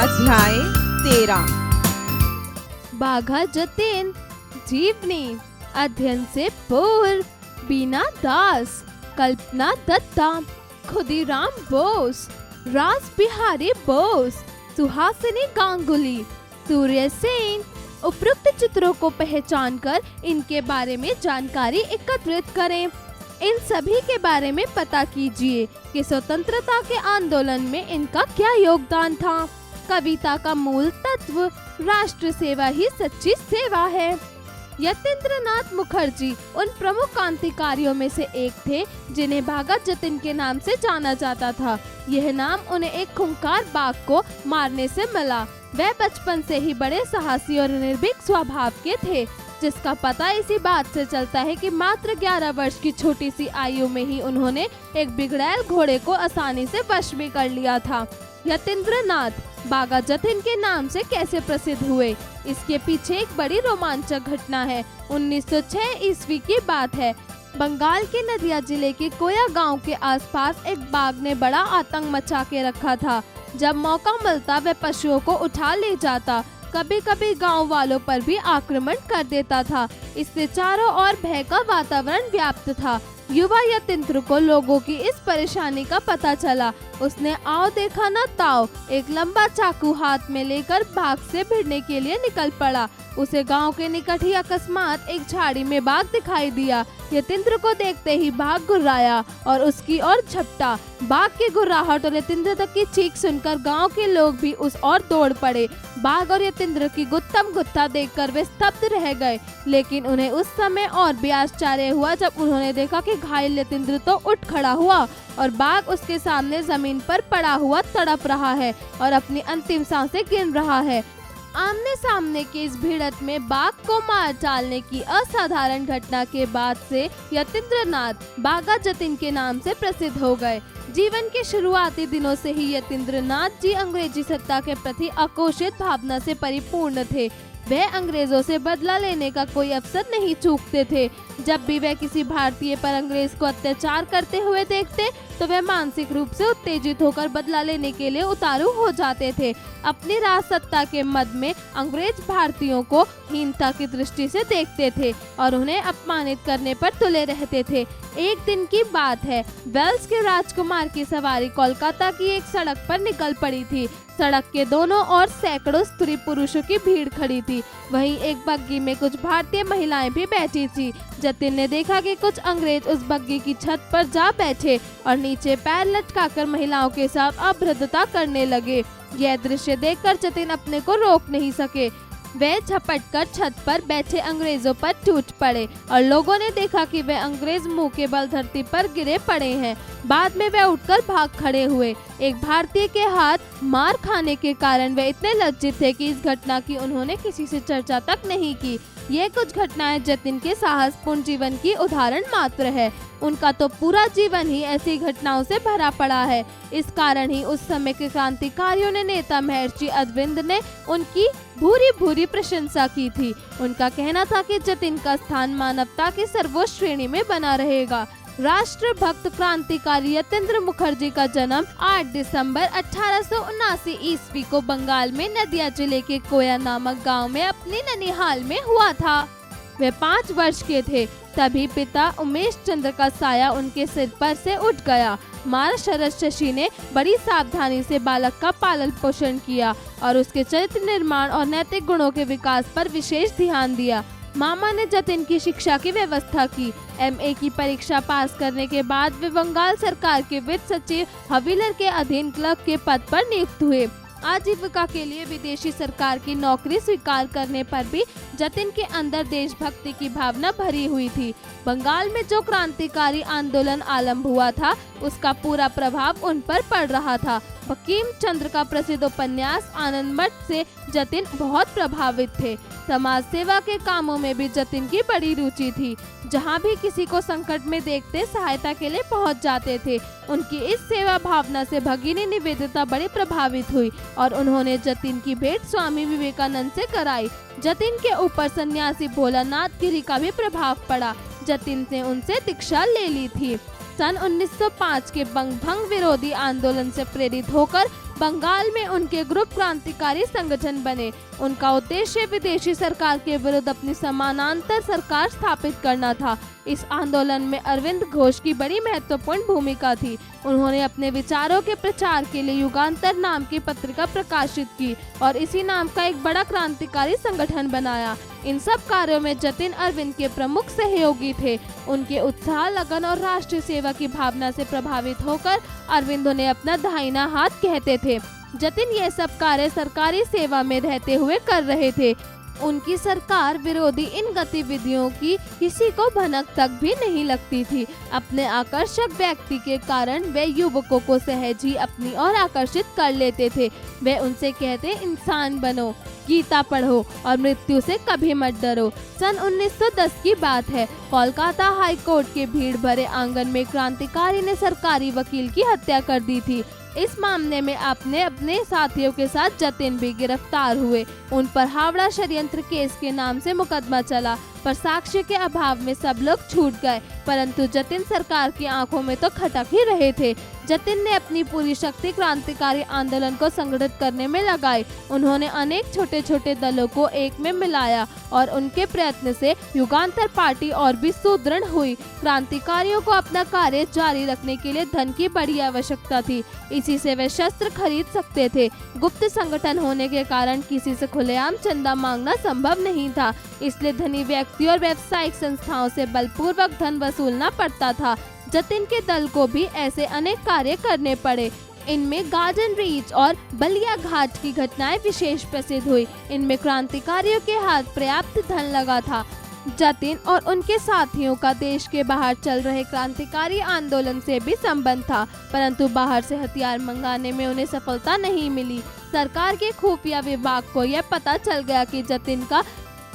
अध्याय 13। बाघा जतीन जीवनी अध्ययन से पूर्व बीना दास, कल्पना दत्ता, खुदीराम बोस, रास बिहारी बोस, सुहासिनी गांगुली, सूर्य सेन। उपरोक्त चित्रों को पहचानकर इनके बारे में जानकारी एकत्रित करें। इन सभी के बारे में पता कीजिए कि स्वतंत्रता के आंदोलन में इनका क्या योगदान था। कविता का मूल तत्व राष्ट्र सेवा ही सच्ची सेवा है। यतीन्द्रनाथ मुखर्जी उन प्रमुख क्रांतिकारियों में से एक थे जिन्हें बाघा जतीन के नाम से जाना जाता था। यह नाम उन्हें एक खूंखार बाघ को मारने से मिला। वह बचपन से ही बड़े साहसी और निर्भीक स्वभाव के थे, जिसका पता इसी बात से चलता है कि मात्र 11 वर्ष की छोटी सी आयु में ही उन्होंने एक बिगड़ैल घोड़े को आसानी से वश में कर लिया था। यतीन्द्रनाथ बाघा जतीन के नाम से कैसे प्रसिद्ध हुए, इसके पीछे एक बड़ी रोमांचक घटना है। 1906 ईस्वी की बात है। बंगाल के नदिया जिले के कोया गांव के आसपास एक बाघ ने बड़ा आतंक मचा के रखा था। जब मौका मिलता वह पशुओं को उठा ले जाता, कभी कभी गांव वालों पर भी आक्रमण कर देता था। इससे चारों ओर भय का वातावरण व्याप्त था। युवा यतीन्द्र को लोगों की इस परेशानी का पता चला। उसने आओ देखा न ताओ एक लंबा चाकू हाथ में लेकर बाघ से भिड़ने के लिए निकल पड़ा। उसे गांव के निकट ही अकस्मात एक झाड़ी में बाघ दिखाई दिया। यतीन्द्र को देखते ही बाघ गुर्राया और उसकी ओर झपटा। बाघ की गुर्राहट और यतीन्द्र तक की चीख सुनकर गांव के लोग भी उस ओर दौड़ पड़े। बाघ और यतीन्द्र की गुत्थम गुत्था देखकर वे स्तब्ध रह गए, लेकिन उन्हें उस समय और भी आश्चर्य हुआ जब उन्होंने देखा कि घायल यतीन्द्र तो उठ खड़ा हुआ और बाघ उसके सामने जमीन पर पड़ा हुआ तड़प रहा है और अपनी अंतिम सांसें गिन रहा है। आमने सामने की इस भिड़ंत में बाघ को मार डालने की असाधारण घटना के बाद से यतीन्द्रनाथ बाघा जतीन के नाम से प्रसिद्ध हो गए। जीवन के शुरुआती दिनों से ही यतीन्द्रनाथ जी अंग्रेजी सत्ता के प्रति अघोषित भावना से परिपूर्ण थे। वह अंग्रेजों से बदला लेने का कोई अवसर नहीं चूकते थे। जब भी वह किसी भारतीय पर अंग्रेज को अत्याचार करते हुए देखते तो वह मानसिक रूप से उत्तेजित होकर बदला लेने के लिए उतारू हो जाते थे। अपनी राज सत्ता के मद में अंग्रेज भारतीयों को हीनता की दृष्टि से देखते थे और उन्हें अपमानित करने पर तुले रहते थे। एक दिन की बात है, वेल्स के राजकुमार की सवारी कोलकाता की एक सड़क पर निकल पड़ी थी। सड़क के दोनों ओर सैकड़ों स्त्री पुरुषों की भीड़ खड़ी थी। वहीं एक बग्गी में कुछ भारतीय महिलाएं भी बैठी थी। जतीन ने देखा कि कुछ अंग्रेज उस बग्गी की छत पर जा बैठे और नीचे पैर लटकाकर महिलाओं के साथ अभद्रता करने लगे। यह दृश्य देखकर जतीन अपने को रोक नहीं सके। वे झपटकर छत पर बैठे अंग्रेजों पर टूट पड़े और लोगों ने देखा कि वे अंग्रेज मुंह के बल धरती पर गिरे पड़े हैं। बाद में वे उठकर भाग खड़े हुए। एक भारतीय के हाथ मार खाने के कारण वे इतने लज्जित थे कि इस घटना की उन्होंने किसी से चर्चा तक नहीं की। ये कुछ घटनाएं जतीन के साहसपूर्ण जीवन की उदाहरण मात्र है। उनका तो पूरा जीवन ही ऐसी घटनाओं से भरा पड़ा है। इस कारण ही उस समय के क्रांतिकारियों ने नेता महर्षि अरविंद ने उनकी भूरी भूरी प्रशंसा की थी। उनका कहना था कि जतीन का स्थान मानवता की सर्वोच्च श्रेणी में बना रहेगा। राष्ट्रभक्त क्रांतिकारी यतीन्द्र मुखर्जी का जन्म 8 दिसंबर 1879 ईस्वी को बंगाल में नदिया जिले के कोया नामक गांव में अपनी ननिहाल में हुआ था। वे 5 वर्ष के थे तभी पिता उमेश चंद्र का साया उनके सिर पर से उठ गया। मां शरद शशि ने बड़ी सावधानी से बालक का पालन पोषण किया और उसके चरित्र निर्माण और नैतिक गुणों के विकास पर विशेष ध्यान दिया। मामा ने जतीन की शिक्षा की व्यवस्था की। MA की परीक्षा पास करने के बाद वे बंगाल सरकार के वित्त सचिव हविलर के अधीन क्लर्क के पद पर नियुक्त हुए। आजीविका के लिए विदेशी सरकार की नौकरी स्वीकार करने पर भी जतीन के अंदर देशभक्ति की भावना भरी हुई थी। बंगाल में जो क्रांतिकारी आंदोलन आरंभ हुआ था उसका पूरा प्रभाव उन पर पड़ रहा था। बंकिम चंद्र का प्रसिद्ध उपन्यास आनंद मठ से जतीन बहुत प्रभावित थे। समाज सेवा के कामों में भी जतीन की बड़ी रुचि थी। जहां भी किसी को संकट में देखते सहायता के लिए पहुंच जाते थे। उनकी इस सेवा भावना से भगिनी निवेदिता बड़ी प्रभावित हुई और उन्होंने जतीन की भेंट स्वामी विवेकानंद से कराई। जतीन के ऊपर सन्यासी भोलानाथ गिरी का भी प्रभाव पड़ा। जतीन ने उनसे दीक्षा ले ली थी। सन 1905 के बंगभंग विरोधी आंदोलन से प्रेरित होकर बंगाल में उनके ग्रुप क्रांतिकारी संगठन बने। उनका उद्देश्य विदेशी सरकार के विरुद्ध अपनी समानांतर सरकार स्थापित करना था। इस आंदोलन में अरविंद घोष की बड़ी महत्वपूर्ण भूमिका थी। उन्होंने अपने विचारों के प्रचार के लिए युगांतर नाम की पत्रिका प्रकाशित की और इसी नाम का एक बड़ा क्रांतिकारी संगठन बनाया। इन सब कार्यों में जतिन अरविंद के प्रमुख सहयोगी थे। उनके उत्साह, लगन और राष्ट्रीय सेवा की भावना से प्रभावित होकर अरविंद उन्हें अपना दाहिना हाथ कहते थे। जतिन ये सब कार्य सरकारी सेवा में रहते हुए कर रहे थे। उनकी सरकार विरोधी इन गतिविधियों की किसी को भनक तक भी नहीं लगती थी। अपने आकर्षक व्यक्ति के कारण वे युवकों को सहज ही अपनी ओर आकर्षित कर लेते थे। वे उनसे कहते, इंसान बनो, गीता पढ़ो और मृत्यु से कभी मत डरो। सन 1910 की बात है। कोलकाता हाई कोर्ट के भीड़ भरे आंगन में क्रांतिकारी ने सरकारी वकील की हत्या कर दी थी। इस मामले में अपने साथियों के साथ जतिन भी गिरफ्तार हुए। उन पर हावड़ा षड्यंत्र केस के नाम से मुकदमा चला, पर साक्ष्य के अभाव में सब लोग छूट गए। परंतु जतिन सरकार की आंखों में तो खटक ही रहे थे। जतिन ने अपनी पूरी शक्ति क्रांतिकारी आंदोलन को संगठित करने में लगाई। उन्होंने अनेक छोटे छोटे दलों को एक में मिलाया और उनके प्रयत्न से युगांतर पार्टी और भी सुदृढ़ हुई। क्रांतिकारियों को अपना कार्य जारी रखने के लिए धन की बड़ी आवश्यकता थी। इसी से वे शस्त्र खरीद सकते थे। गुप्त संगठन होने के कारण किसी से खुलेआम चंदा मांगना संभव नहीं था, इसलिए धनी व्यक्ति और व्यावसायिक संस्थाओं से बलपूर्वक धन वसूलना पड़ता था। जतिन के दल को भी ऐसे अनेक कार्य करने पड़े। इनमें गार्डन रीच और बलिया घाट की घटनाएं विशेष प्रसिद्ध हुई। इनमें क्रांतिकारियों के हाथ पर्याप्त धन लगा था। जतिन और उनके साथियों का देश के बाहर चल रहे क्रांतिकारी आंदोलन से भी संबंध था, परंतु बाहर से हथियार मंगाने में उन्हें सफलता नहीं मिली। सरकार के खुफिया विभाग को यह पता चल गया कि जतिन का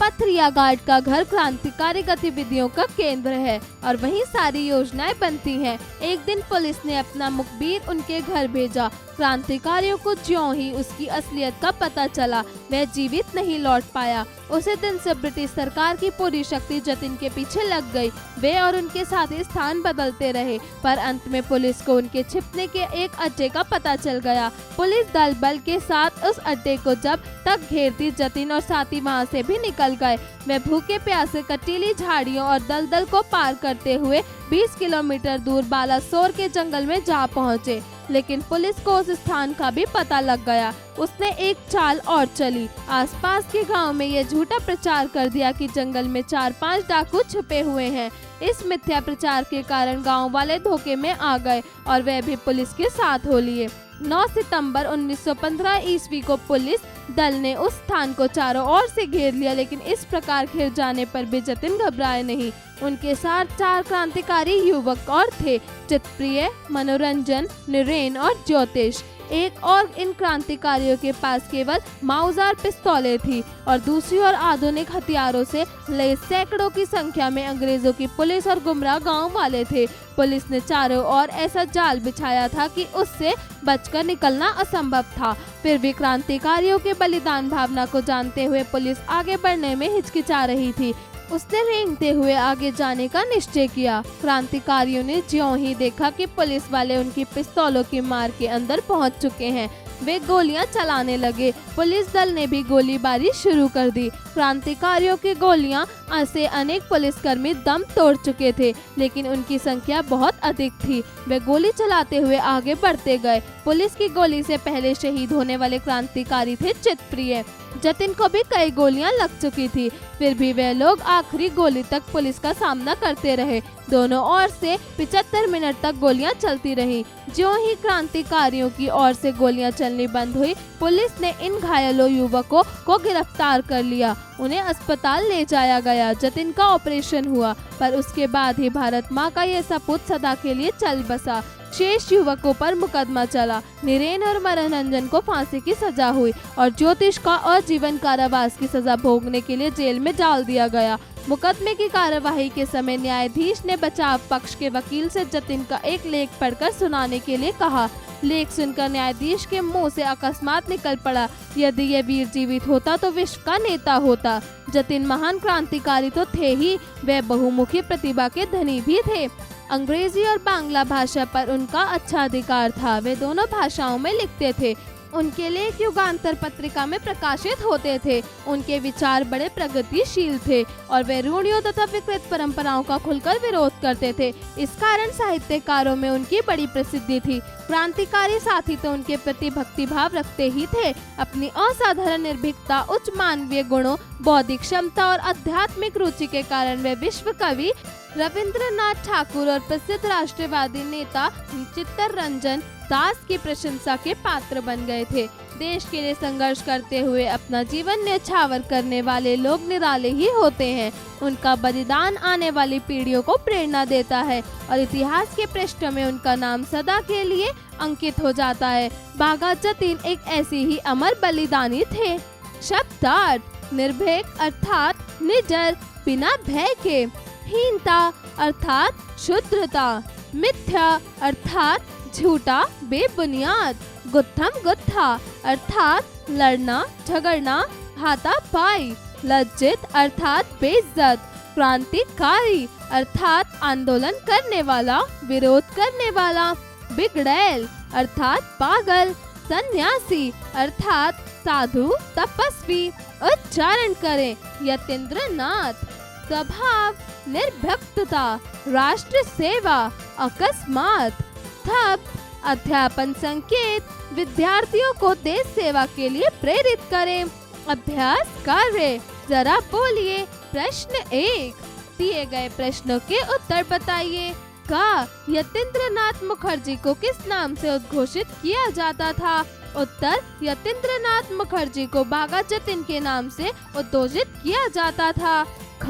पथरिया घाट का घर क्रांतिकारी गतिविधियों का केंद्र है और वहीं सारी योजनाएं बनती हैं। एक दिन पुलिस ने अपना मुखबिर उनके घर भेजा। क्रांतिकारियों को ज्यों ही उसकी असलियत का पता चला, वह जीवित नहीं लौट पाया। उसी दिन से ब्रिटिश सरकार की पूरी शक्ति जतिन के पीछे लग गई। वे और उनके साथी स्थान बदलते रहे, पर अंत में पुलिस को उनके छिपने के एक अड्डे का पता चल गया। पुलिस दल बल के साथ उस अड्डे को जब तक घेरती, जतिन और साथी वहां से भी निकल गए। वे भूखे प्यासे कटीली झाड़ियों और दलदल को पार करते हुए 20 किलोमीटर दूर बालासोर के जंगल में जा पहुंचे। लेकिन पुलिस को उस स्थान का भी पता लग गया। उसने एक चाल और चली। आसपास के गांव में यह झूठा प्रचार कर दिया कि जंगल में 4-5 डाकू छुपे हुए हैं। इस मिथ्या प्रचार के कारण गांव वाले धोखे में आ गए और वे भी पुलिस के साथ हो लिए। 9 सितंबर 1915 ईस्वी को पुलिस दल ने उस स्थान को चारों ओर से घेर लिया, लेकिन इस प्रकार घिर जाने पर भी जतिन घबराए नहीं। उनके साथ 4 क्रांतिकारी युवक और थे, चितप्रिय, मनोरंजन, निरेन और ज्योतिष। एक और इन क्रांतिकारियों के पास केवल माउजार पिस्तौलें थी और दूसरी ओर आधुनिक हथियारों से लैस सैकड़ों की संख्या में अंग्रेजों की पुलिस और गुमराह गांव वाले थे। पुलिस ने चारों ओर ऐसा जाल बिछाया था कि उससे बचकर निकलना असंभव था। फिर भी क्रांतिकारियों के बलिदान भावना को जानते हुए पुलिस आगे बढ़ने में हिचकिचा रही थी। उसने रेंगते हुए आगे जाने का निश्चय किया। क्रांतिकारियों ने ज्यों ही देखा कि पुलिस वाले उनकी पिस्तौलों की मार के अंदर पहुंच चुके हैं, वे गोलियां चलाने लगे। पुलिस दल ने भी गोलीबारी शुरू कर दी। क्रांतिकारियों की गोलियां से अनेक पुलिसकर्मी दम तोड़ चुके थे, लेकिन उनकी संख्या बहुत अधिक थी। वे गोली चलाते हुए आगे बढ़ते गए। पुलिस की गोली से पहले शहीद होने वाले क्रांतिकारी थे चितप्रिय। जतिन को भी कई गोलियां लग चुकी थी, फिर भी वे लोग आखिरी गोली तक पुलिस का सामना करते रहे। दोनों ओर से 75 मिनट तक गोलियां चलती रहीं। ज्यों ही क्रांतिकारियों की ओर से गोलियां चलनी बंद हुई, पुलिस ने इन घायलों युवकों को गिरफ्तार कर लिया। उन्हें अस्पताल ले जाया गया। जतिन का ऑपरेशन हुआ, पर उसके बाद ही भारत माँ का यह सपूत सदा के लिए चल बसा। शेष युवकों पर मुकदमा चला। निरेन और मनोरंजन को फांसी की सजा हुई और ज्योतिष का आजीवन कारावास की सजा भोगने के लिए जेल में डाल दिया गया। मुकदमे की कार्यवाही के समय न्यायाधीश ने बचाव पक्ष के वकील से जतिन का एक लेख पढ़कर सुनाने के लिए कहा। लेख सुनकर न्यायाधीश के मुंह से अकस्मात निकल पड़ा, यदि यह वीर जीवित होता तो विश्व का नेता होता। जतिन महान क्रांतिकारी तो थे ही, वे बहुमुखी प्रतिभा के धनी भी थे। अंग्रेजी और बांग्ला भाषा पर उनका अच्छा अधिकार था। वे दोनों भाषाओं में लिखते थे। उनके लेख युगांतर पत्रिका में प्रकाशित होते थे। उनके विचार बड़े प्रगतिशील थे और वे रूढ़ियों तथा विकृत परंपराओं का खुलकर विरोध करते थे। इस कारण साहित्यकारों में उनकी बड़ी प्रसिद्धि थी। क्रांतिकारी साथी तो उनके प्रति भक्तिभाव रखते ही थे। अपनी असाधारण निर्भीकता, उच्च मानवीय गुणों, बौद्धिक क्षमता और आध्यात्मिक रुचि के कारण वे विश्व कवि रविंद्रनाथ ठाकुर और प्रसिद्ध राष्ट्रवादी नेता चित्तरंजन दास की प्रशंसा के पात्र बन गए थे। देश के लिए संघर्ष करते हुए अपना जीवन न्यौछावर करने वाले लोग निराले ही होते हैं। उनका बलिदान आने वाली पीढ़ियों को प्रेरणा देता है और इतिहास के पृष्ठों में उनका नाम सदा के लिए अंकित हो जाता है। बाघा जतीन एक ऐसी ही अमर बलिदानी थे। शब्दार्थ: निर्भीक अर्थात निडर, बिना भय के। हीनता अर्थात शुद्रता। मिथ्या अर्थात झूठा, बेबुनियाद। गुत्थम गुत्था अर्थात लड़ना झगड़ना, हाथापाई। लज्जित अर्थात बेइज्जत। क्रांतिकारी अर्थात आंदोलन करने वाला, विरोध करने वाला। बिगड़ैल अर्थात पागल। सन्यासी अर्थात साधु, तपस्वी। उच्चारण करें: यतीन्द्रनाथ। स्वभाव: निर्भक्तता, राष्ट्र सेवा, अकस्मात। थप: अध्यापन संकेत, विद्यार्थियों को देश सेवा के लिए प्रेरित करें। अभ्यास कार्य: जरा बोलिए। प्रश्न 1, दिए गए प्रश्नों के उत्तर बताइए। का यतीन्द्रनाथ मुखर्जी को किस नाम से उद्घोषित किया जाता था? उत्तर: यतीन्द्रनाथ मुखर्जी को बाघा जतीन के नाम से उद्घोषित किया जाता था। ख,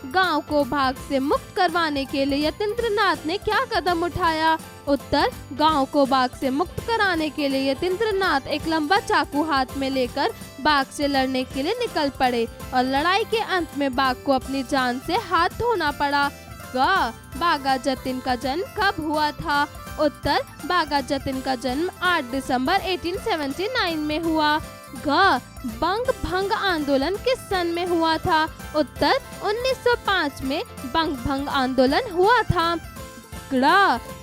गांव को बाघ से मुक्त करवाने के लिए यतीन्द्रनाथ ने क्या कदम उठाया? उत्तर: गांव को बाघ से मुक्त कराने के लिए यतीन्द्रनाथ एक लंबा चाकू हाथ में लेकर बाघ से लड़ने के लिए निकल पड़े और लड़ाई के अंत में बाघ को अपनी जान से हाथ धोना पड़ा। ग, बाघा जतीन का जन्म कब हुआ था? उत्तर: बाघा जतीन का जन्म 8 दिसंबर 1879 में हुआ। घ, बंग भंग आंदोलन किस सन में हुआ था? उत्तर: 1905 में बंग भंग आंदोलन हुआ था। ड़,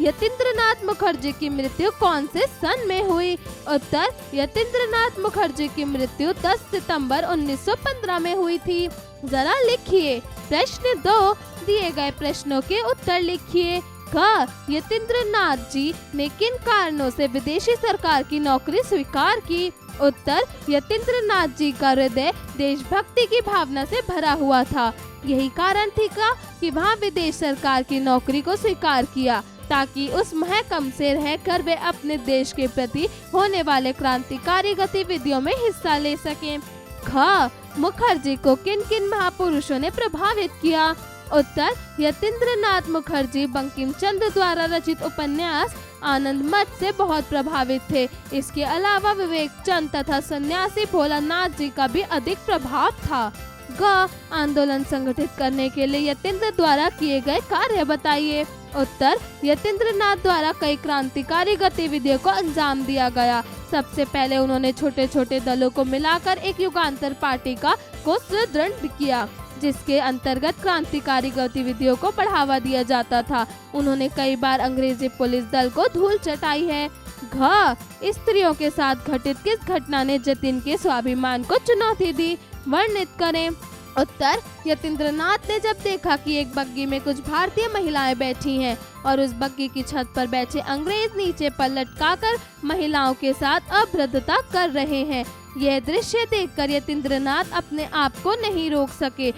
यतीन्द्रनाथ मुखर्जी की मृत्यु कौन से सन में हुई? उत्तर: यतीन्द्रनाथ मुखर्जी की मृत्यु 10 सितंबर 1915 में हुई थी। जरा लिखिए। प्रश्न 2, दिए गए प्रश्नों के उत्तर लिखिए। क, यतीन्द्रनाथ जी ने किन कारणों से विदेशी सरकार की नौकरी स्वीकार की? उत्तर: यतीन्द्रनाथ जी का हृदय देशभक्ति की भावना से भरा हुआ था। यही कारण थी कि वहाँ विदेश सरकार की नौकरी को स्वीकार किया ताकि उस महकम से रहकर वे अपने देश के प्रति होने वाले क्रांतिकारी गतिविधियों में हिस्सा ले सकें। ख, मुखर्जी को किन किन महापुरुषों ने प्रभावित किया? उत्तर: यतीन्द्रनाथ मुखर्जी बंकिम चंद्र द्वारा रचित उपन्यास आनंद मठ से बहुत प्रभावित थे। इसके अलावा विवेक चंद तथा सन्यासी भोलानाथ जी का भी अधिक प्रभाव था। ग, आंदोलन संगठित करने के लिए यतीन्द्र द्वारा किए गए कार्य बताइए। उत्तर: यतीन्द्रनाथ द्वारा कई क्रांतिकारी गतिविधियों को अंजाम दिया गया। सबसे पहले उन्होंने छोटे छोटे दलों को मिलाकर एक युगांतर पार्टी को सुदृढ़ किया, जिसके अंतर्गत क्रांतिकारी गतिविधियों को बढ़ावा दिया जाता था। उन्होंने कई बार अंग्रेजी पुलिस दल को धूल चटाई है। घ, स्त्रियों के साथ घटित किस घटना ने जतीन के स्वाभिमान को चुनौती दी? वर्णित करें। उत्तर: यतीन्द्रनाथ ने जब देखा कि एक बग्गी में कुछ भारतीय महिलाएं बैठी हैं और उस बग्गी की छत पर बैठे अंग्रेज नीचे पर लटकाकर महिलाओं के साथ अभद्रता कर रहे हैं, यह दृश्य देखकर यतीन्द्रनाथ अपने आप को नहीं रोक सके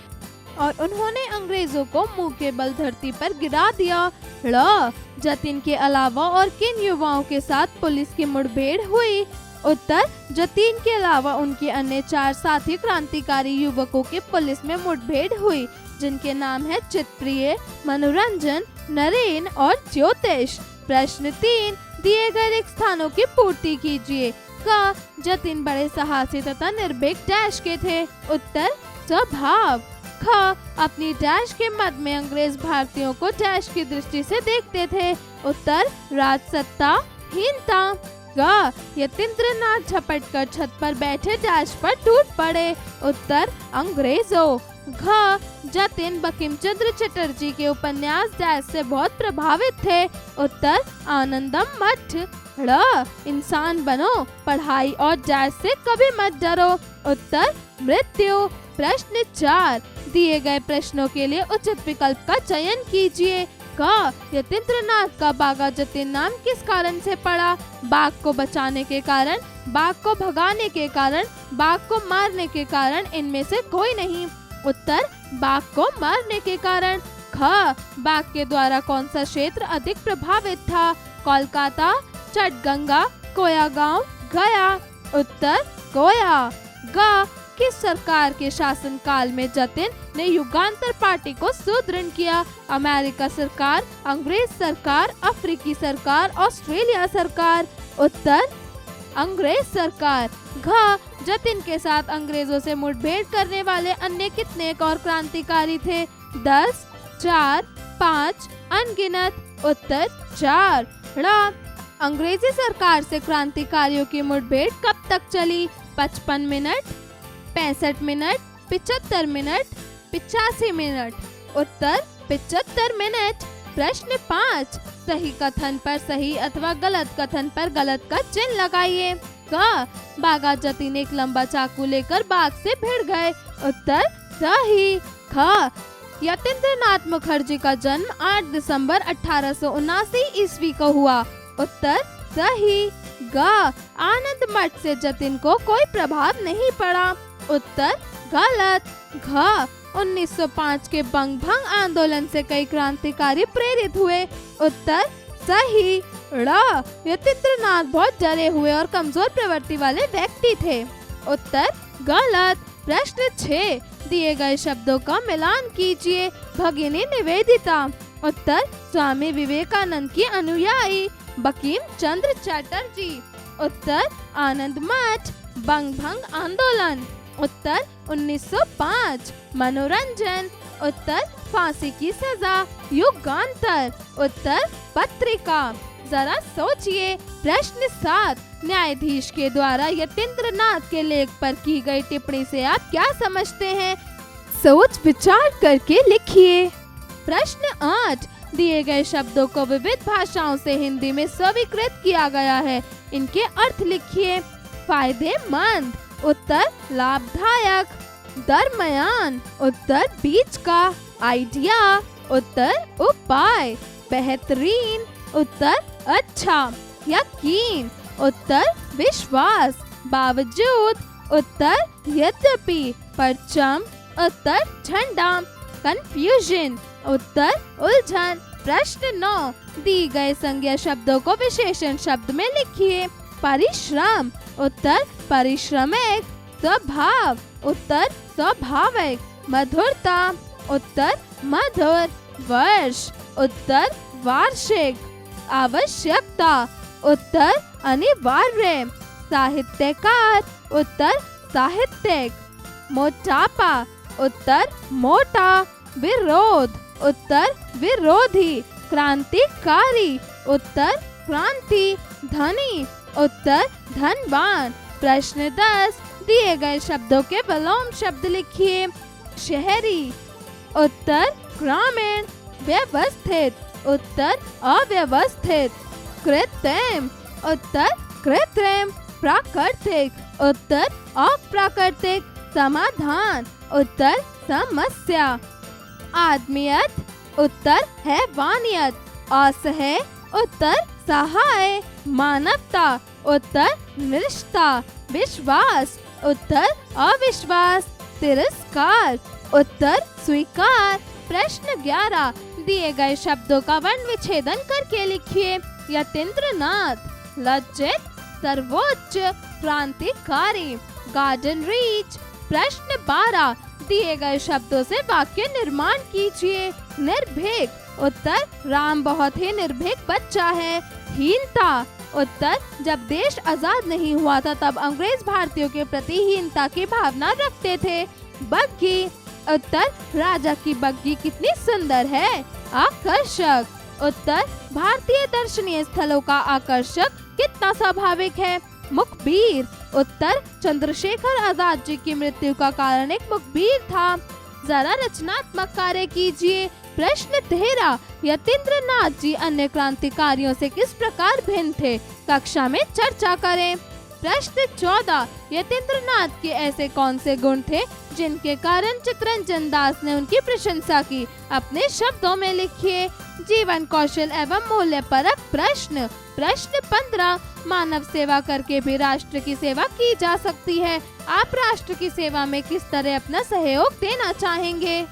और उन्होंने अंग्रेजों को मुंह के बल धरती पर गिरा दिया। ड़, जतीन के अलावा और किन युवाओं के साथ पुलिस की मुठभेड़ हुई? उत्तर: जतीन के अलावा उनके अन्य 4 साथी क्रांतिकारी युवकों की पुलिस में मुठभेड़ हुई, जिनके नाम है चितप्रिय, मनोरंजन, नरेन और ज्योतिष। प्रश्न 3, दिए गए रिक्त स्थानों की पूर्ति कीजिए। क, जतीन बड़े साहसी तथा निर्भीक डैश के थे। उत्तर: स्वभाव। ख, अपनी डैश के मद में अंग्रेज भारतीयों को डैश की दृष्टि से देखते थे। उत्तर: राजसत्ता, हीनता। ग, यतीन्द्रनाथ झपट कर छत पर बैठे डैश पर टूट पड़े। उत्तर: अंग्रेजों। घ जतिन बंकिम चंद्र चटर्जी के उपन्यास डैश से बहुत प्रभावित थे। उत्तर आनंदम मठ। ड़ इंसान बनो, पढ़ाई और डैश से कभी मत डरो। उत्तर मृत्यु। प्रश्न 4 दिए गए प्रश्नों के लिए उचित विकल्प का चयन कीजिए। क यतीन्द्रनाथ का बाघा जतीन नाम किस कारण से पड़ा? बाघ को बचाने के कारण, बाघ को भगाने के कारण, बाघ को मारने के कारण, इनमें से कोई नहीं। उत्तर बाघ को मारने के कारण। ख बाघ के द्वारा कौन सा क्षेत्र अधिक प्रभावित था? कोलकाता, चटगंगा, कोयागांव, गया। उत्तर कोया। ग किस सरकार के शासनकाल में जतिन ने युगांतर पार्टी को सुदृढ़ किया? अमेरिका सरकार, अंग्रेज सरकार, अफ्रीकी सरकार, ऑस्ट्रेलिया सरकार। उत्तर अंग्रेज सरकार। घ जतिन के साथ अंग्रेजों से मुठभेड़ करने वाले अन्य कितने एक और क्रांतिकारी थे? 10, 4, 5, अनगिनत। उत्तर 4। ड़ अंग्रेजी सरकार से क्रांतिकारियों की मुठभेड़ कब तक चली? 55 मिनट, 65 मिनट, 75 मिनट, 85 मिनट। उत्तर 75 मिनट। प्रश्न 5 सही कथन पर सही अथवा गलत कथन पर गलत का चिन्ह लगाइए। क बाघा जतीन एक लंबा चाकू लेकर बाघ से भिड़ गए। उत्तर सही। ख यतीन्द्रनाथ मुखर्जी का जन्म 8 दिसंबर 1879 ईस्वी को हुआ। उत्तर सही। ग आनंद मठ से जतिन को कोई प्रभाव नहीं पड़ा। उत्तर गलत। घ 1905 के बंग भंग आंदोलन से कई क्रांतिकारी प्रेरित हुए। उत्तर सही। ड़ यतीन्द्रनाथ बहुत डरे हुए और कमजोर प्रवृत्ति वाले व्यक्ति थे। उत्तर गलत। प्रश्न 6 दिए गए शब्दों का मिलान कीजिए। भगिनी निवेदिता। उत्तर स्वामी विवेकानंद की अनुयायी। बंकिम चंद्र चटर्जी। उत्तर आनंद मठ। बंग भंग आंदोलन। उत्तर 1905। मनोरंजन। उत्तर फांसी की सजा। युगांतर। उत्तर पत्रिका। जरा सोचिए। प्रश्न 7 न्यायाधीश के द्वारा यतीन्द्रनाथ के लेख पर की गई टिप्पणी से आप क्या समझते हैं? सोच विचार करके लिखिए। प्रश्न 8 दिए गए शब्दों को विविध भाषाओं से हिंदी में स्वीकृत किया गया है, इनके अर्थ लिखिए। फायदेमंद। उत्तर लाभदायक। दरमयान। उत्तर बीच का। आइडिया। उत्तर उपाय। बेहतरीन। उत्तर अच्छा। यकीन। उत्तर विश्वास। बावजूद। उत्तर यद्यपि। परचम। उत्तर झंडा। कंफ्यूजन। उत्तर उलझन। प्रश्न 9 दी गए संज्ञा शब्दों को विशेषण शब्द में लिखिए। परिश्रम। उत्तर परिश्रमिक। स्वभाव। उत्तर स्वाभाविक। मधुरता। उत्तर मधुर। वर्ष। उत्तर वार्षिक। आवश्यकता। उत्तर अनिवार्य। साहित्यकार। उत्तर साहित्यिक। मोटापा। उत्तर मोटा। विरोध। उत्तर विरोधी। क्रांतिकारी। उत्तर क्रांति। धनी। उत्तर धनवान। प्रश्न 10 दिए गए शब्दों के विलोम शब्द लिखिए। शहरी। उत्तर ग्रामीण। व्यवस्थित। उत्तर अव्यवस्थित। कृत्रिम। उत्तर कृत्रिम। प्राकृतिक। उत्तर अप्राकृतिक। समाधान। उत्तर समस्या। आदमियत। उत्तर हैवानियत। असह्य। उत्तर सहाय। मानवता। उत्तर निष्ठा। विश्वास। उत्तर अविश्वास। तिरस्कार। उत्तर स्वीकार। प्रश्न 11 दिए गए शब्दों का वर्ण विच्छेदन करके लिखिए। यतीन्द्रनाथ। लज्जित। सर्वोच्च। क्रांतिकारी। Garden reach. प्रश्न 12 दिए गए शब्दों से वाक्य निर्माण कीजिए। निर्भीक। उत्तर राम बहुत ही निर्भीक बच्चा है। हीनता। उत्तर जब देश आजाद नहीं हुआ था तब अंग्रेज भारतीयों के प्रति हीनता की भावना रखते थे। बग्गी। उत्तर राजा की बग्गी कितनी सुंदर है। आकर्षक। उत्तर भारतीय दर्शनीय स्थलों का आकर्षक कितना स्वाभाविक है। मुखबिर। उत्तर चंद्रशेखर आजाद जी की मृत्यु का कारण एक मुखबिर था। जरा रचनात्मक कार्य कीजिए। प्रश्न 13, यतीन्द्र नाथ जी अन्य क्रांतिकारियों से किस प्रकार भिन्न थे? कक्षा में चर्चा करें। प्रश्न 14, यतीन्द्र नाथ के ऐसे कौन से गुण थे जिनके कारण चित्तरंजन दास ने उनकी प्रशंसा की? अपने शब्दों में लिखिए। जीवन कौशल एवं मूल्य परक प्रश्न। प्रश्न 15, मानव सेवा करके भी राष्ट्र की सेवा की जा सकती है। आप राष्ट्र की सेवा में किस तरह अपना सहयोग देना चाहेंगे?